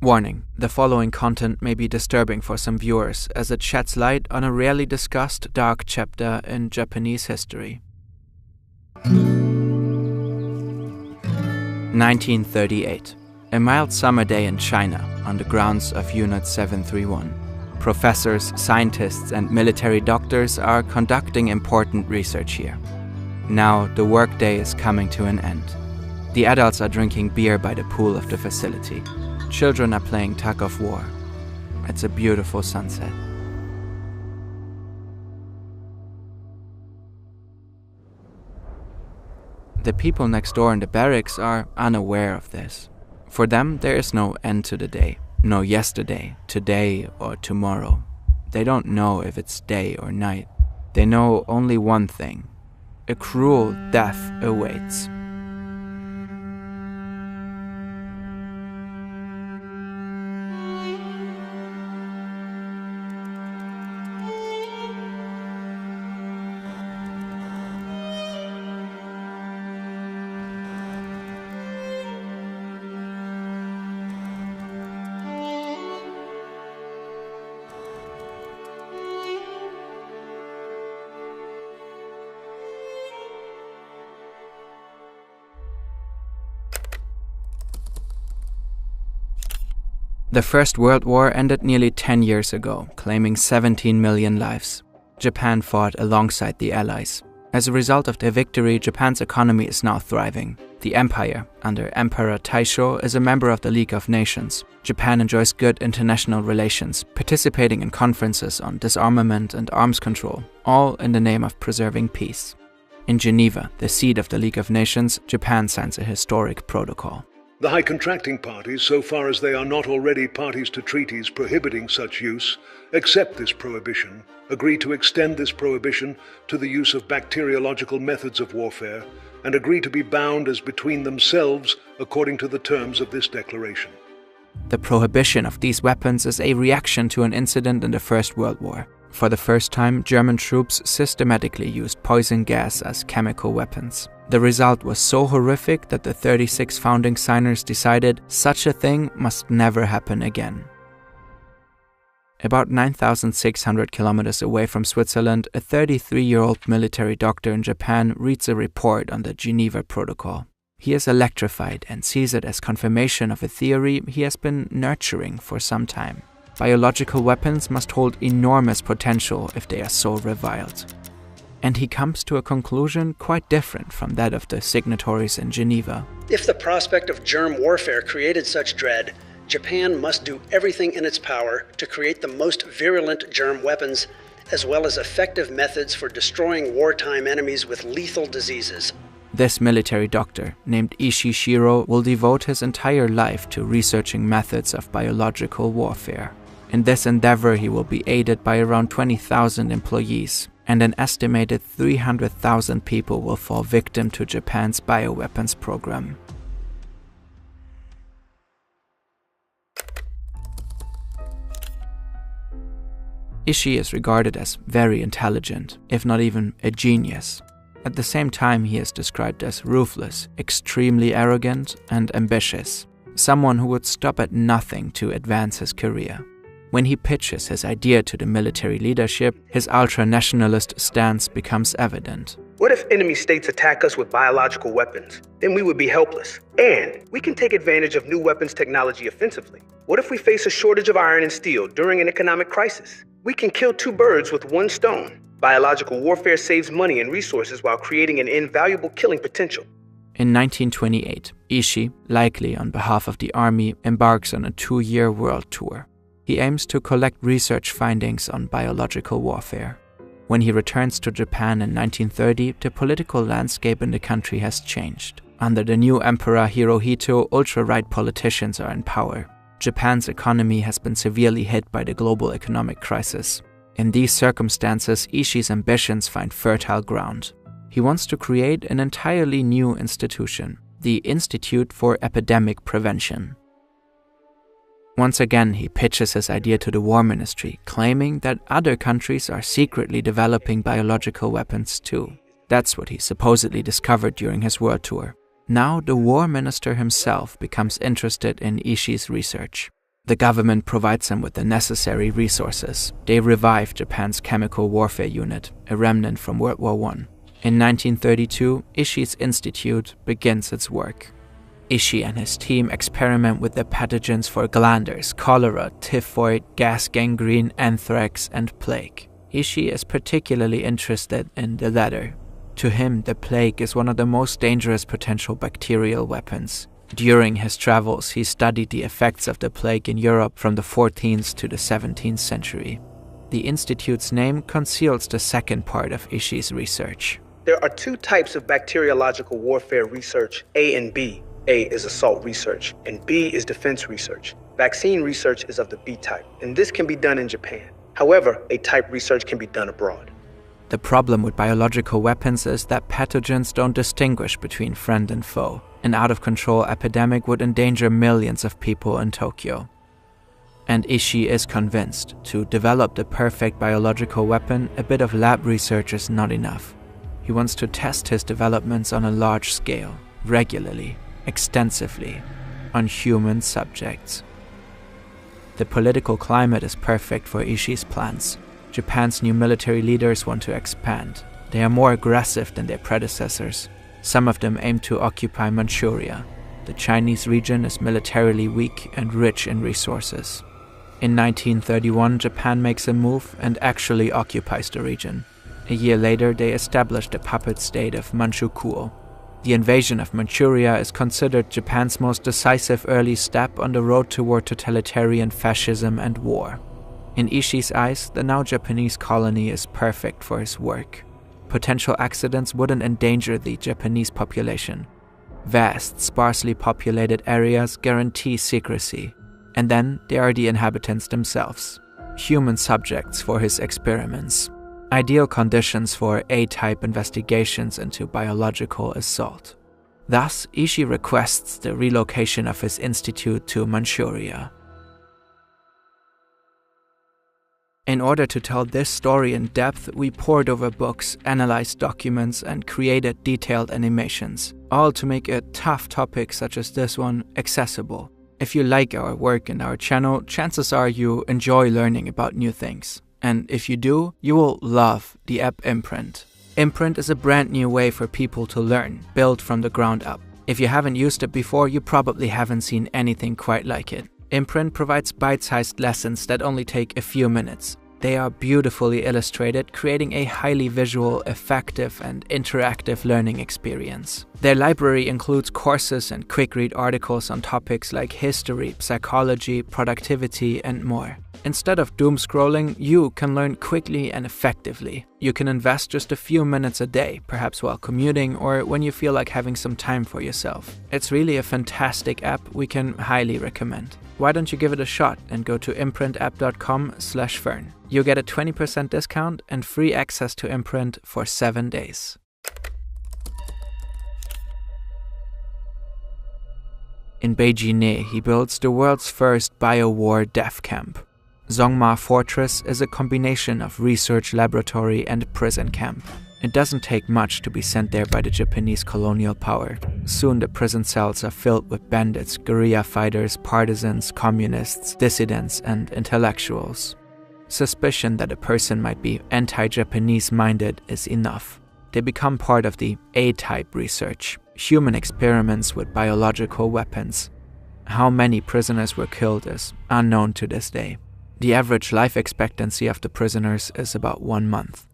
Warning, the following content may be disturbing for some viewers as it sheds light on a rarely discussed dark chapter in Japanese history. 1938. A mild summer day in China on the grounds of Unit 731. Professors, scientists, and military doctors are conducting important research here. Now the workday is coming to an end. The adults are drinking beer by the pool of the facility. Children are playing tug of war. It's a beautiful sunset. The people next door in the barracks are unaware of this. For them, there is no end to the day. No yesterday, today, or tomorrow. They don't know if it's day or night. They know only one thing. A cruel death awaits. The First World War ended nearly 10 years ago, claiming 17 million lives. Japan fought alongside the Allies. As a result of their victory, Japan's economy is now thriving. The empire, under Emperor Taisho, is a member of the League of Nations. Japan enjoys good international relations, participating in conferences on disarmament and arms control, all in the name of preserving peace. In Geneva, the seat of the League of Nations, Japan signs a historic protocol. The high contracting parties, so far as they are not already parties to treaties prohibiting such use, accept this prohibition, agree to extend this prohibition to the use of bacteriological methods of warfare, and agree to be bound as between themselves according to the terms of this declaration. The prohibition of these weapons is a reaction to an incident in the First World War. For the first time, German troops systematically used poison gas as chemical weapons. The result was so horrific that the 36 founding signers decided such a thing must never happen again. About 9,600 kilometers away from Switzerland, a 33-year-old military doctor in Japan reads a report on the Geneva Protocol. He is electrified and sees it as confirmation of a theory he has been nurturing for some time. Biological weapons must hold enormous potential if they are so reviled. And he comes to a conclusion quite different from that of the signatories in Geneva. If the prospect of germ warfare created such dread, Japan must do everything in its power to create the most virulent germ weapons, as well as effective methods for destroying wartime enemies with lethal diseases. This military doctor, named Ishii Shiro, will devote his entire life to researching methods of biological warfare. In this endeavor, he will be aided by around 20,000 employees, and an estimated 300,000 people will fall victim to Japan's bioweapons program. Ishii is regarded as very intelligent, if not even a genius. At the same time, he is described as ruthless, extremely arrogant, and ambitious, someone who would stop at nothing to advance his career. When he pitches his idea to the military leadership, his ultra-nationalist stance becomes evident. What if enemy states attack us with biological weapons? Then we would be helpless. And we can take advantage of new weapons technology offensively. What if we face a shortage of iron and steel during an economic crisis? We can kill two birds with one stone. Biological warfare saves money and resources while creating an invaluable killing potential. In 1928, Ishii, likely on behalf of the army, embarks on a 2-year world tour. He aims to collect research findings on biological warfare. When he returns to Japan in 1930, the political landscape in the country has changed. Under the new Emperor Hirohito, ultra-right politicians are in power. Japan's economy has been severely hit by the global economic crisis. In these circumstances, Ishii's ambitions find fertile ground. He wants to create an entirely new institution, the Institute for Epidemic Prevention. Once again, he pitches his idea to the War Ministry, claiming that other countries are secretly developing biological weapons too. That's what he supposedly discovered during his world tour. Now the War Minister himself becomes interested in Ishii's research. The government provides them with the necessary resources. They revive Japan's chemical warfare unit, a remnant from World War I. In 1932, Ishii's institute begins its work. Ussher and his team experiment with the pathogens for glanders, cholera, typhoid, gas gangrene, anthrax, and plague. Ussher is particularly interested in the latter. To him, the plague is one of the most dangerous potential bacterial weapons. During his travels, he studied the effects of the plague in Europe from the 14th to the 17th century. The institute's name conceals the second part of Ussher's research. There are two types of bacteriological warfare research, A and B. A is assault research, and B is defense research. Vaccine research is of the B type, and this can be done in Japan. However, A-type research can be done abroad. The problem with biological weapons is that pathogens don't distinguish between friend and foe. An out-of-control epidemic would endanger millions of people in Tokyo. And Ussher is convinced to develop the perfect biological weapon, a bit of lab research is not enough. He wants to test his developments on a large scale, regularly, extensively, on human subjects. The political climate is perfect for Ussher's plans. Japan's new military leaders want to expand. They are more aggressive than their predecessors. Some of them aim to occupy Manchuria. The Chinese region is militarily weak and rich in resources. In 1931, Japan makes a move and actually occupies the region. A year later, they established the puppet state of Manchukuo. The invasion of Manchuria is considered Japan's most decisive early step on the road toward totalitarian fascism and war. In Ussher's eyes, the now Japanese colony is perfect for his work. Potential accidents wouldn't endanger the Japanese population. Vast, sparsely populated areas guarantee secrecy. And then there are the inhabitants themselves, human subjects for his experiments. Ideal conditions for A-type investigations into biological assault. Thus, Ussher requests the relocation of his institute to Manchuria. In order to tell this story in depth, we pored over books, analyzed documents, and created detailed animations, all to make a tough topic such as this one accessible. If you like our work and our channel, chances are you enjoy learning about new things. And if you do, you will love the app Imprint. Imprint is a brand new way for people to learn, built from the ground up. If you haven't used it before, you probably haven't seen anything quite like it. Imprint provides bite-sized lessons that only take a few minutes. They are beautifully illustrated, creating a highly visual, effective, and interactive learning experience. Their library includes courses and quick-read articles on topics like history, psychology, productivity, and more. Instead of doom-scrolling, you can learn quickly and effectively. You can invest just a few minutes a day, perhaps while commuting or when you feel like having some time for yourself. It's really a fantastic app we can highly recommend. Why don't you give it a shot and go to imprintapp.com/fern. You'll get a 20% discount and free access to Imprint for 7 days. In Beijing, he builds the world's first bio-war death camp. Zongma Fortress is a combination of research laboratory and prison camp. It doesn't take much to be sent there by the Japanese colonial power. Soon the prison cells are filled with bandits, guerrilla fighters, partisans, communists, dissidents, and intellectuals. Suspicion that a person might be anti-Japanese minded is enough. They become part of the A-type research, human experiments with biological weapons. How many prisoners were killed is unknown to this day. The average life expectancy of the prisoners is about 1 month.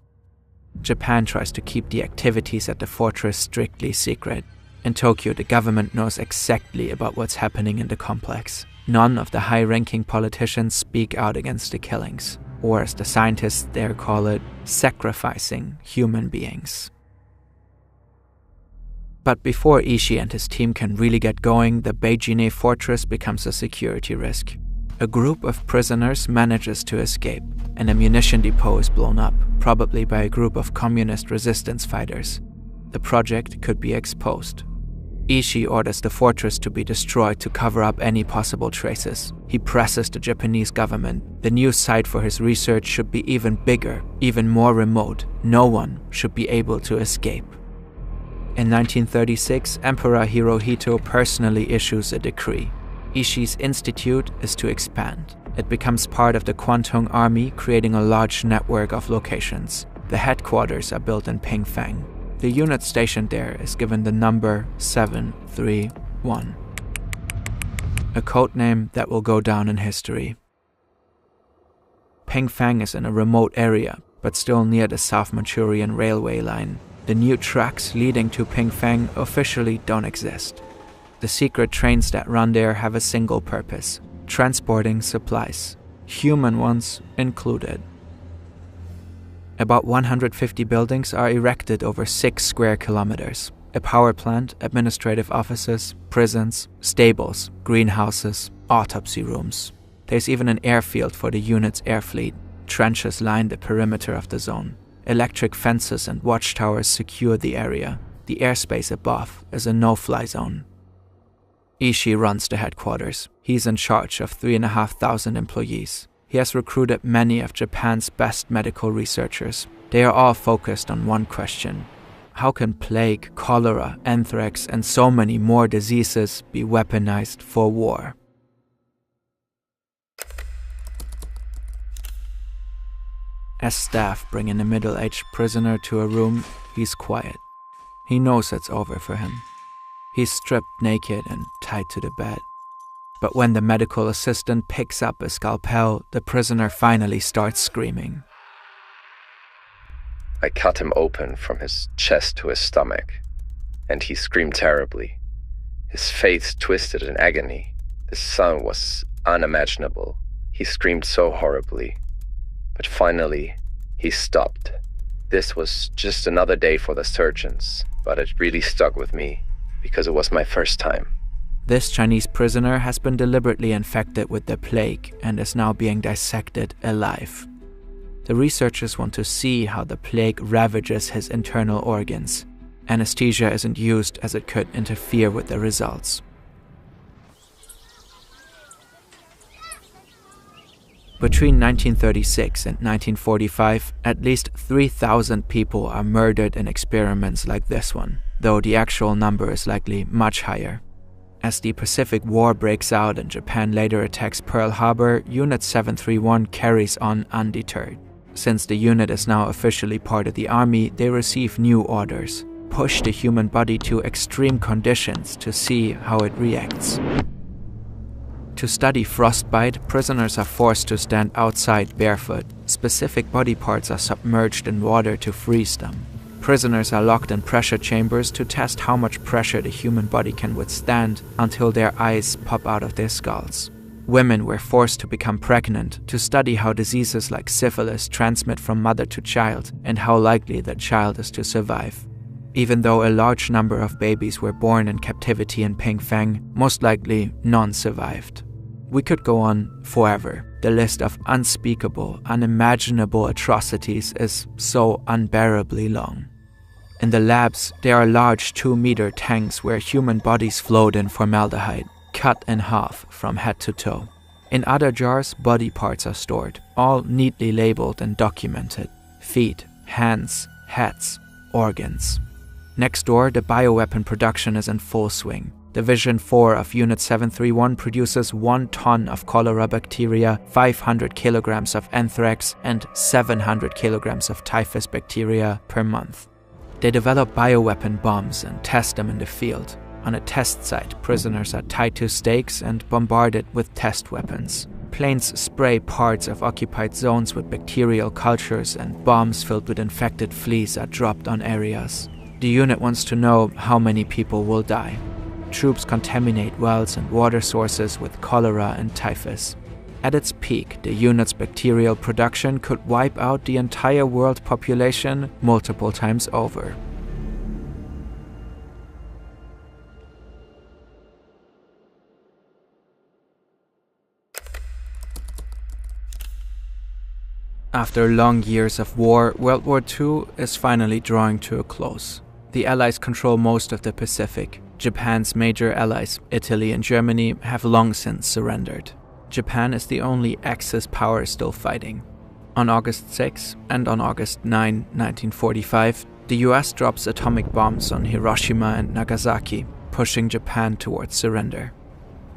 Japan tries to keep the activities at the fortress strictly secret. In Tokyo, the government knows exactly about what's happening in the complex. None of the high-ranking politicians speak out against the killings, or as the scientists there call it, sacrificing human beings. But before Ussher and his team can really get going, the Beijing fortress becomes a security risk. A group of prisoners manages to escape. An ammunition depot is blown up, probably by a group of communist resistance fighters. The project could be exposed. Ussher orders the fortress to be destroyed to cover up any possible traces. He presses the Japanese government. The new site for his research should be even bigger, even more remote. No one should be able to escape. In 1936, Emperor Hirohito personally issues a decree. Ishii's institute is to expand. It becomes part of the Kwantung Army, creating a large network of locations. The headquarters are built in Pingfang. The unit stationed there is given the number 731, a codename that will go down in history. Pingfang is in a remote area, but still near the South Manchurian railway line. The new tracks leading to Pingfang officially don't exist. The secret trains that run there have a single purpose: transporting supplies, human ones included. About 150 buildings are erected over 6 square kilometers. A power plant, administrative offices, prisons, stables, greenhouses, autopsy rooms. There's even an airfield for the unit's air fleet. Trenches line the perimeter of the zone. Electric fences and watchtowers secure the area. The airspace above is a no-fly zone. Ishii runs the headquarters. He's in charge of 3,500 employees. He has recruited many of Japan's best medical researchers. They are all focused on one question: how can plague, cholera, anthrax, and so many more diseases be weaponized for war? As staff bring in a middle-aged prisoner to a room, he's quiet. He knows it's over for him. He's stripped naked and tied to the bed. But when the medical assistant picks up a scalpel, the prisoner finally starts screaming. I cut him open from his chest to his stomach, and he screamed terribly. His face twisted in agony. The sound was unimaginable. He screamed so horribly. But finally, he stopped. This was just another day for the surgeons, but it really stuck with me, because it was my first time. This Chinese prisoner has been deliberately infected with the plague and is now being dissected alive. The researchers want to see how the plague ravages his internal organs. Anesthesia isn't used as it could interfere with the results. Between 1936 and 1945, at least 3,000 people are murdered in experiments like this one, though the actual number is likely much higher. As the Pacific War breaks out and Japan later attacks Pearl Harbor, Unit 731 carries on undeterred. Since the unit is now officially part of the army, they receive new orders: push the human body to extreme conditions to see how it reacts. To study frostbite, prisoners are forced to stand outside barefoot. Specific body parts are submerged in water to freeze them. Prisoners are locked in pressure chambers to test how much pressure the human body can withstand until their eyes pop out of their skulls. Women were forced to become pregnant to study how diseases like syphilis transmit from mother to child and how likely the child is to survive. Even though a large number of babies were born in captivity in Pingfang, most likely none survived. We could go on forever. The list of unspeakable, unimaginable atrocities is so unbearably long. In the labs, there are large 2-meter tanks where human bodies float in formaldehyde, cut in half from head to toe. In other jars, body parts are stored, all neatly labeled and documented: feet, hands, heads, organs. Next door, the bioweapon production is in full swing. Division 4 of Unit 731 produces 1 ton of cholera bacteria, 500 kilograms of anthrax, and 700 kilograms of typhus bacteria per month. They develop bioweapon bombs and test them in the field. On a test site, prisoners are tied to stakes and bombarded with test weapons. Planes spray parts of occupied zones with bacterial cultures, and bombs filled with infected fleas are dropped on areas. The unit wants to know how many people will die. Troops contaminate wells and water sources with cholera and typhus. At its peak, the unit's bacterial production could wipe out the entire world population multiple times over. After long years of war, World War II is finally drawing to a close. The Allies control most of the Pacific. Japan's major allies, Italy and Germany, have long since surrendered. Japan is the only Axis power still fighting. On August 6 and on August 9, 1945, the US drops atomic bombs on Hiroshima and Nagasaki, pushing Japan towards surrender.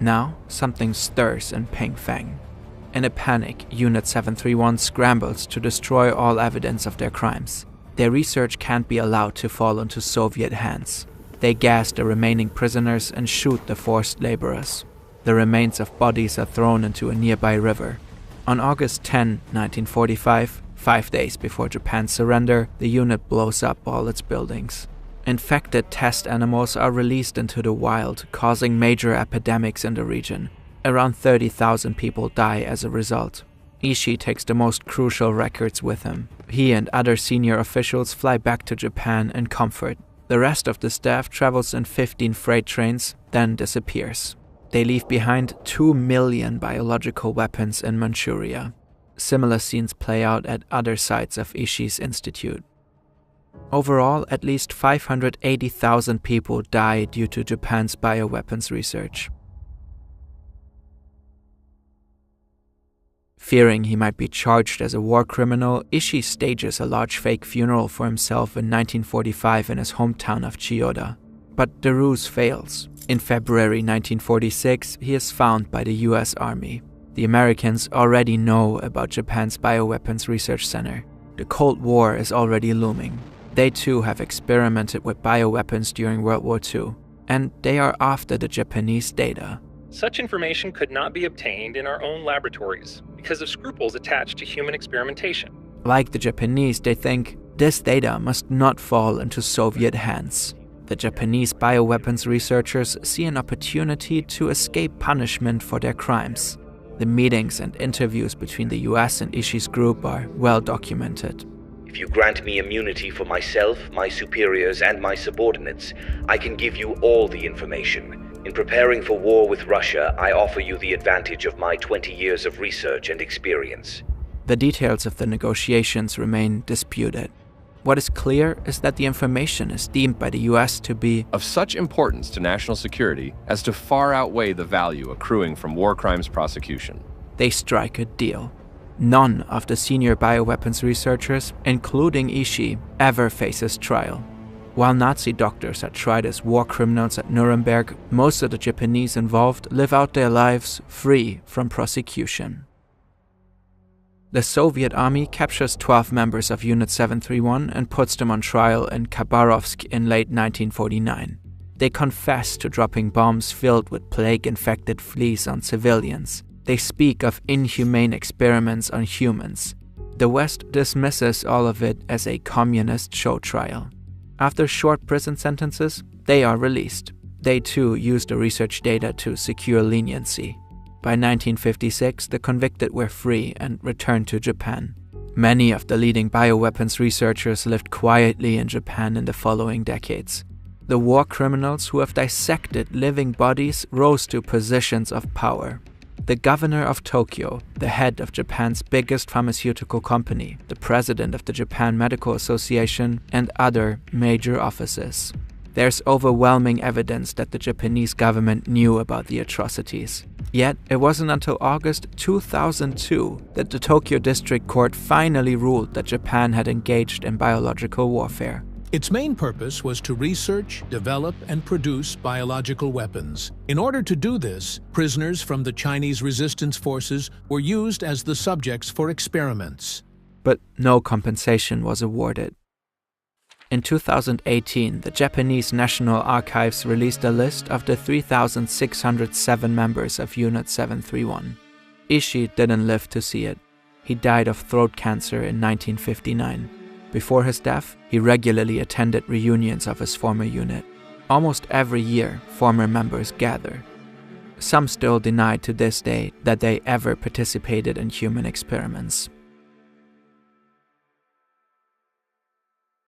Now, something stirs in Pingfang. In a panic, Unit 731 scrambles to destroy all evidence of their crimes. Their research can't be allowed to fall into Soviet hands. They gas the remaining prisoners and shoot the forced laborers. The remains of bodies are thrown into a nearby river. On August 10, 1945, 5 days before Japan's surrender, the unit blows up all its buildings. Infected test animals are released into the wild, causing major epidemics in the region. Around 30,000 people die as a result. Ishii takes the most crucial records with him. He and other senior officials fly back to Japan in comfort. The rest of the staff travels in 15 freight trains, then disappears. They leave behind 2 million biological weapons in Manchuria. Similar scenes play out at other sites of Ishii's institute. Overall, at least 580,000 people die due to Japan's bioweapons research. Fearing he might be charged as a war criminal, Ishii stages a large fake funeral for himself in 1945 in his hometown of Chiyoda. But the ruse fails. In February 1946, he is found by the US Army. The Americans already know about Japan's bioweapons research center. The Cold War is already looming. They too have experimented with bioweapons during World War II, and they are after the Japanese data. Such information could not be obtained in our own laboratories because of scruples attached to human experimentation. Like the Japanese, they think this data must not fall into Soviet hands. The Japanese bioweapons researchers see an opportunity to escape punishment for their crimes. The meetings and interviews between the US and Ishii's group are well documented. If you grant me immunity for myself, my superiors, and my subordinates, I can give you all the information. In preparing for war with Russia, I offer you the advantage of my 20 years of research and experience. The details of the negotiations remain disputed. What is clear is that the information is deemed by the US to be of such importance to national security as to far outweigh the value accruing from war crimes prosecution. They strike a deal. None of the senior bioweapons researchers, including Ishii, ever faces trial. While Nazi doctors are tried as war criminals at Nuremberg, most of the Japanese involved live out their lives free from prosecution. The Soviet army captures 12 members of Unit 731 and puts them on trial in Khabarovsk in late 1949. They confess to dropping bombs filled with plague-infected fleas on civilians. They speak of inhumane experiments on humans. The West dismisses all of it as a communist show trial. After short prison sentences, they are released. They too use the research data to secure leniency. By 1956, the convicted were free and returned to Japan. Many of the leading bioweapons researchers lived quietly in Japan in the following decades. The war criminals who have dissected living bodies rose to positions of power. The governor of Tokyo, the head of Japan's biggest pharmaceutical company, the president of the Japan Medical Association, and other major offices. There's overwhelming evidence that the Japanese government knew about the atrocities. Yet, it wasn't until August 2002 that the Tokyo District Court finally ruled that Japan had engaged in biological warfare. Its main purpose was to research, develop, and produce biological weapons. In order to do this, prisoners from the Chinese resistance forces were used as the subjects for experiments. But no compensation was awarded. In 2018, the Japanese National Archives released a list of the 3,607 members of Unit 731. Ishii didn't live to see it. He died of throat cancer in 1959. Before his death, he regularly attended reunions of his former unit. Almost every year, former members gather. Some still deny to this day that they ever participated in human experiments.